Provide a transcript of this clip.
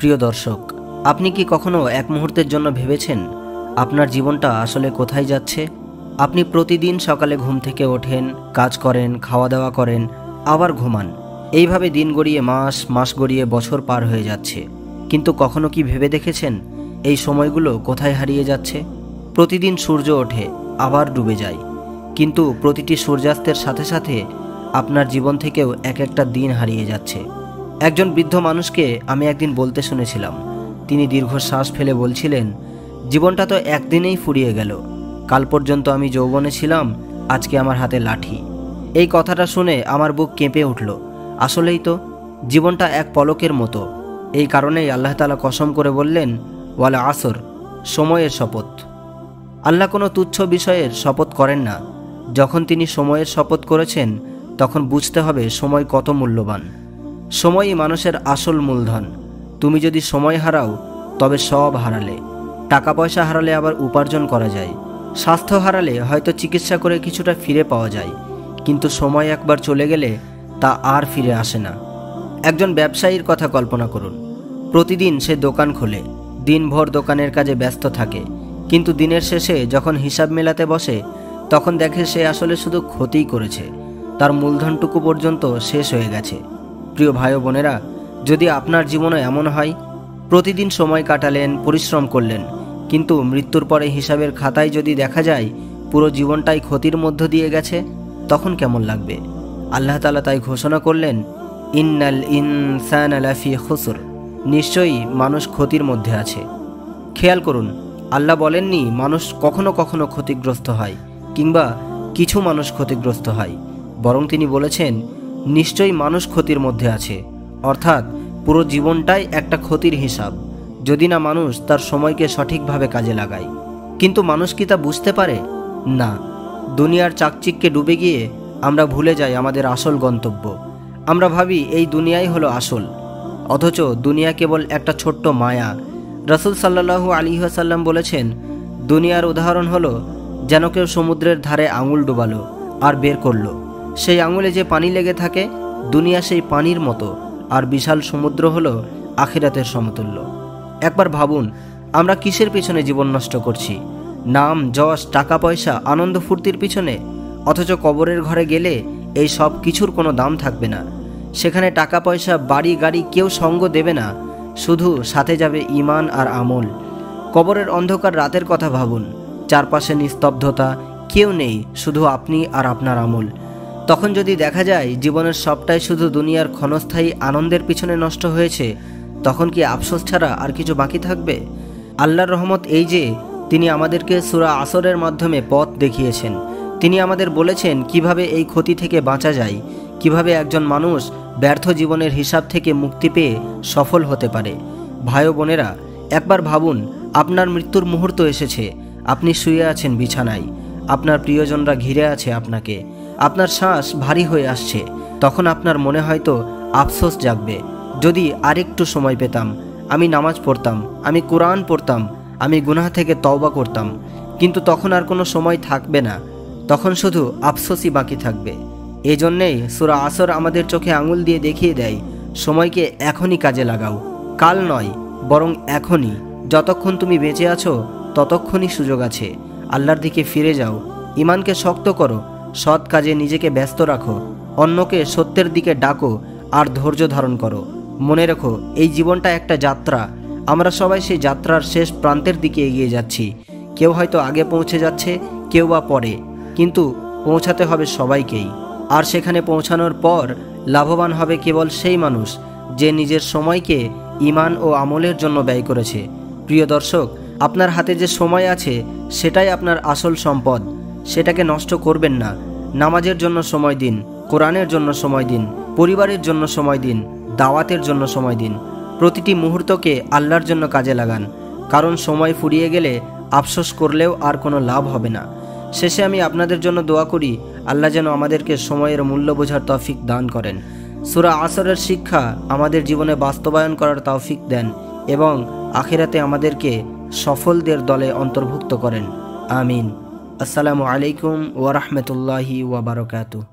প্রিয় দর্শক, আপনি কি কখনো এক মুহূর্তের জন্য ভেবেছেন আপনার জীবনটা আসলে কোথায় যাচ্ছে? আপনি প্রতিদিন সকালে ঘুম থেকে ওঠেন, কাজ করেন, খাওয়া দাওয়া করেন, আবার ঘুমান। এইভাবে দিন গড়িয়ে মাস, মাস গড়িয়ে বছর পার হয়ে যাচ্ছে। কিন্তু কখনো কি ভেবে দেখেছেন এই সময়গুলো কোথায় হারিয়ে যাচ্ছে? প্রতিদিন সূর্য ওঠে, আবার ডুবে যায়, কিন্তু প্রতিটি সূর্যাস্তের সাথে সাথে আপনার জীবন থেকেও এক একটা দিন হারিয়ে যাচ্ছে। একজন বৃদ্ধ মানুষকে আমি একদিন বলতে শুনেছিলাম। তিনি দীর্ঘশ্বাস ফেলে বলছিলেন, জীবনটা তো একদিনেই ফুরিয়ে গেল। কাল পর্যন্ত আমি যৌবনে ছিলাম, আজকে আমার হাতে লাঠি। এই কথাটা শুনে আমার বুক কেঁপে উঠল। আসলেই তো, জীবনটা এক পলকের মতো। এই কারণেই আল্লাহ তাআলা কসম করে বললেন, ওয়াল আসর, সময়ের শপথ। আল্লাহ কোনো তুচ্ছ বিষয়ের শপথ করেন না। যখন তিনি সময়ের শপথ করেছেন, তখন বুঝতে হবে সময় কত মূল্যবান। সময়ই মানুষের আসল মূলধন। তুমি যদি সময় হারাও, তবে সব হারালে। টাকা পয়সা হারালে আবার উপার্জন করা যায়, স্বাস্থ্য হারালে হয়তো চিকিৎসা করে কিছুটা ফিরে পাওয়া যায়, কিন্তু সময় একবার চলে গেলে তা আর ফিরে আসে না। একজন ব্যবসায়ীর কথা কল্পনা করুন। প্রতিদিন সে দোকান খোলে, দিনভর দোকানের কাজে ব্যস্ত থাকে, কিন্তু দিনের শেষে যখন হিসাব মেলাতে বসে, তখন দেখে সে আসলে শুধু ক্ষতিই করেছে। তার মূলধনটুকু পর্যন্ত শেষ হয়ে গেছে। প্রিয় ভাই ও বোনেরা, যদি আপনার জীবনে এমন হয়, প্রতিদিন সময় কাটালেন, পরিশ্রম করলেন, কিন্তু মৃত্যুর পরে হিসাবের খাতায় যদি দেখা যায় পুরো জীবনটাই ক্ষতির মধ্য দিয়ে গেছে, তখন কেমন লাগবে? আল্লাহ তাআলা তাই ঘোষণা করলেন, ইন্নাল ইনসানা লাফি খুসর, নিশ্চয়ই মানুষ ক্ষতির মধ্যে আছে। খেয়াল করুন, আল্লাহ বলেননি মানুষ কখনো কখনো ক্ষতিগ্রস্ত হয় কিংবা কিছু মানুষ ক্ষতিগ্রস্ত হয়, বরং তিনি বলেছেন নিশ্চয়ই মানুষ ক্ষতির মধ্যে আছে। অর্থাৎ পুরো জীবনটাই একটা ক্ষতির হিসাব, যদি না মানুষ তার সময়কে সঠিকভাবে কাজে লাগায়। কিন্তু মানুষ কি তা বুঝতে পারে? না। দুনিয়ার চাকচিক্যে ডুবে গিয়ে আমরা ভুলে যাই আমাদের আসল গন্তব্য। আমরা ভাবি এই দুনিয়াই হলো আসল, অথচ দুনিয়া কেবল একটা ছোট্ট মায়া। রাসূল সাল্লাল্লাহু আলাইহি ওয়াসাল্লাম বলেছেন, দুনিয়ার উদাহরণ হলো যেন কেউ সমুদ্রের ধারে আঙুল ডুবালো আর বের করলো। সেই আঙুলে যে পানি লেগে থাকে, দুনিয়া সেই পানির মতো, আর বিশাল সমুদ্র হলো আখিরাতের সমতুল্য। একবার ভাবুন, আমরা কিসের পিছনে জীবন নষ্ট করছি? নাম, যশ, টাকা পয়সা, আনন্দ ফুর্তির পিছনে। অথচ কবরের ঘরে গেলে এই সব কিছুর কোনো দাম থাকবে না। সেখানে টাকা পয়সা, বাড়ি গাড়ি কেউ সঙ্গ দেবে না, শুধু সাথে যাবে ঈমান আর আমল। কবরের অন্ধকার রাতের কথা ভাবুন, চারপাশে নিস্তব্ধতা, কেউ নেই, শুধু আপনি আর আপনার আমল। তখন যদি দেখা যায় জীবনের সবটাই শুধু দুনিয়ার ক্ষণস্থায়ী আনন্দের পিছনে নষ্ট হয়েছে, তখন কি আফসোস ছাড়া আর কিছু বাকি থাকবে? আল্লাহর রহমত এই যে তিনি আমাদেরকে সূরা আসরের মাধ্যমে পথ দেখিয়েছেন। তিনি আমাদের বলেছেন কিভাবে এই ক্ষতি থেকে বাঁচা যায়, কিভাবে একজন মানুষ ব্যর্থ জীবনের হিসাব থেকে মুক্তি পেয়ে সফল হতে পারে। ভাই ও বোনেরা, একবার ভাবুন, আপনার মৃত্যুর মুহূর্ত এসেছে, আপনি শুয়ে আছেন বিছানায়, আপনার প্রিয়জনরা ঘিরে আছে আপনাকে, আপনার শ্বাস ভারী হয়ে আসছে। তখন আপনার মনে হয়তো আফসোস জাগবে, যদি আরেকটু সময় পেতাম, আমি নামাজ পড়তাম, আমি কোরআন পড়তাম, আমি গুনাহ থেকে তওবা করতাম। কিন্তু তখন আর কোনো সময় থাকবে না, তখন শুধু আফসোসই বাকি থাকবে। এই জন্যেই সূরা আসর আমাদের চোখে আঙুল দিয়ে দেখিয়ে দেয়, সময়কে এখনই কাজে লাগাও, কাল নয় বরং এখনই। যতক্ষণ তুমি বেঁচে আছো ততক্ষণই সুযোগ আছে। আল্লাহর দিকে ফিরে যাও, ঈমানকে শক্ত করো, সৎ কাজে নিজেকে ব্যস্ত রাখো, অন্যকে সত্যের দিকে ডাকো আর ধৈর্য ধারণ করো। মনে রেখো, এই জীবনটা একটা যাত্রা। আমরা সবাই সেই যাত্রার শেষ প্রান্তের দিকে এগিয়ে যাচ্ছি। কেউ হয়তো আগে পৌঁছে যাচ্ছে, কেউ বা পরে, কিন্তু পৌঁছাতে হবে সবাইকেই। আর সেখানে পৌঁছানোর পর লাভবান হবে কেবল সেই মানুষ যে নিজের সময়কে ঈমান ও আমলের জন্য ব্যয় করেছে। প্রিয় দর্শক, আপনার হাতে যে সময় আছে সেটাই আপনার আসল সম্পদ, সেটাকে নষ্ট করবেন না। নামাজের জন্য সময় দিন, কোরআনের জন্য সময় দিন, পরিবারের জন্য সময় দিন, দাওয়াতের জন্য সময় দিন। প্রতিটি মুহূর্তকে আল্লাহর জন্য কাজে লাগান, কারণ সময় ফুরিয়ে গেলে আফসোস করলেও আর কোনো লাভ হবে না। শেষে আমি আপনাদের জন্য দোয়া করি, আল্লাহ যেন আমাদেরকে সময়ের মূল্য বোঝার তৌফিক দান করেন, সূরা আসরের শিক্ষা আমাদের জীবনে বাস্তবায়ন করার তৌফিক দেন এবং আখিরাতে আমাদেরকে সফলদের দলে অন্তর্ভুক্ত করেন। আমিন। আসসালামু আলাইকুম ওয়া রাহমাতুল্লাহি ওয়া বারাকাতুহু।